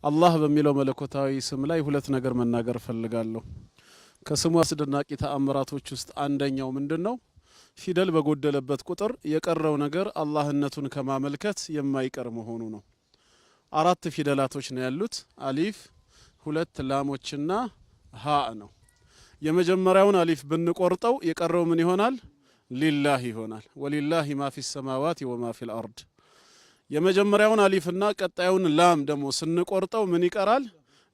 አላህ በሚለው መለኮታዊ ስም ላይ ሁለት ነገር መናገር ፈልጋለሁ። ከስሙ አስደናቂ ተአምራቶች ውስጥ አንደኛው ምንድነው? ፊደል በጎደለበት ቁጥር የቀረው ነገር አላህነቱን ከማመልከት የማይቀር መሆኑ ነው። አራት ፊደላቶች ነው ያሉት፣ አሊፍ፣ ሁለት ላሞችና ሀ ነው። የመጀመሪያውን አሊፍ ብንቆርጠው የቀረው ምን ይሆናል? ሊላህ ይሆናል። ወሊላሂ ማ ፊ ሰማዋት ወማ ፊል አርድ። የመጀመሪያውን አሊፍና ቀጣዩን ላም ደግሞ ስንቆርጠው ምን ይቀራል?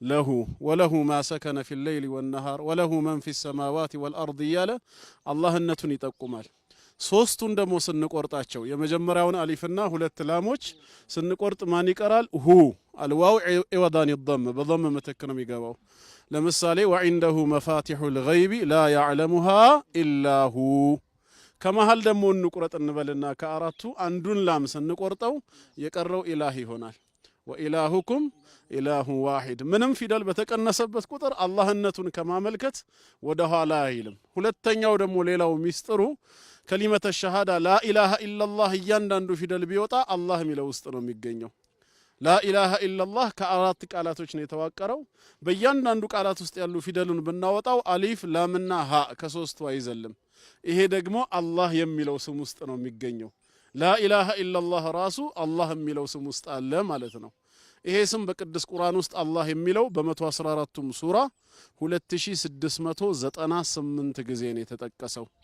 ለሁ ወለሁ ማ ሰከነ ፊል ለይሊ ወነሃር ወለሁ መን ፊ ሰማዋት ወልአርድ እያለ አላህነቱን ይጠቁማል። ሶስቱን ደግሞ ስንቆርጣቸው የመጀመሪያውን አሊፍና ሁለት ላሞች ስንቆርጥ ማን ይቀራል? ሁ አልዋው ኢወዳን ይضم በضم ምትክ ነው የሚገባው። ለምሳሌ ወዒንደሁ መፋቲሑል ገይቢ ላ ያዕለሙሃ ኢላ ሁ። ከመሃል ደግሞ እንቁረጥ እንበልና ከአራቱ አንዱን ላም ስንቆርጠው የቀረው ኢላህ ይሆናል። ወኢላሁኩም ኢላሁ ዋሂድ። ምንም ፊደል በተቀነሰበት ቁጥር አላህነቱን ከማመልከት ወደ ኋላ አይልም። ሁለተኛው ደግሞ ሌላው ሚስጥሩ ከሊመተ ሸሃዳ ላኢላሃ ኢላላህ እያንዳንዱ ፊደል ቢወጣ አላህ የሚለው ውስጥ ነው የሚገኘው። ላኢላሃ ኢላላህ ከአራት ቃላቶች ነው የተዋቀረው። በእያንዳንዱ ቃላት ውስጥ ያሉ ፊደሉን ብናወጣው አሊፍ፣ ላምና ሀ ከሶስቱ አይዘልም። ይሄ ደግሞ አላህ የሚለው ስም ውስጥ ነው የሚገኘው። ላኢላሃ ኢላላህ ራሱ አላህ የሚለው ስም ውስጥ አለ ማለት ነው። ይሄ ስም በቅዱስ ቁርአን ውስጥ አላህ የሚለው በ114ቱም ሱራ 2698 ጊዜ ነው የተጠቀሰው።